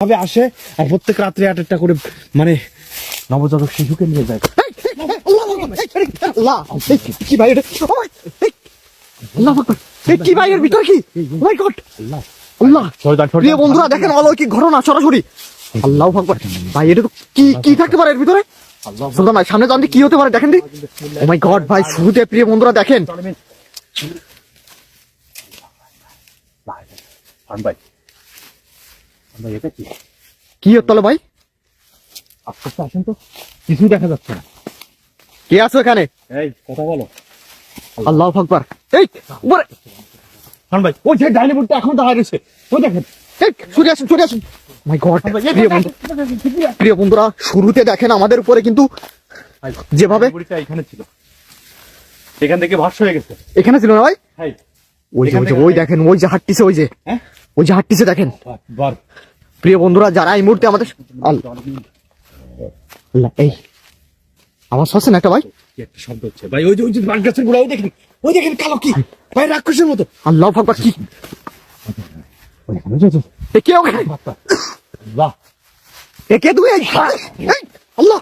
ভাবে আসে আর প্রত্যেক রাত্রে একটা করে মানে নবজাতক শিশুকে নিয়ে যায়। কি ভাই এটা? কি ভাই এর ভিতরে কি? মাই গড! আল্লাহ! প্রিয় বন্ধুরা দেখেন অলৌকিক ঘটনা সরাসরি। আল্লাহু আকবার! ভাই এটা তো কি থাকতে পারে এর ভিতরে? সুলতান ভাই সামনে জানতে কি হতে পারে দেখেন দি। ও মাই গড ভাই শুরুতে প্রিয় বন্ধুরা দেখেন। কি হতো ভাই? আস্তে আসেন তো, কিছুই দেখা যাচ্ছে না। কে আছো এখানে? এই কথা বলো। আল্লাহু আকবার! এই উপরে খান ভাই, ওই যে ডাইনে বুটটা এখন দাঁড়ায় রয়েছে, ওই দেখেন। এই ছুটে আসুন। মাই গড! প্রিয় বন্ধুরা শুরুতে দেখেন আমাদের উপরে কিন্তু যেভাবে এখানে ছিল, এখান থেকে ভাষ্য হয়ে গেছে। এখানে ছিল না ভাই? হ্যাঁ, ওই দেখেন, ওই যে হাঁটতিছে, ওই যে হাঁটতিছে দেখেন। প্রিয় বন্ধুরা যারা এই মুহূর্তে আমাদের আল্লাহ, এই আওয়াজ হচ্ছে না একটা ভাই? একটা শব্দ হচ্ছে ভাই, ওই যে বাঁশ গাছের গোড়া, ওই দেখেন কালো কি ভাই, রাক্ষসের মতো। আল্লাহু আকবার! কি কে ওখানে? আল্লাহ, কে তুই? আল্লাহ!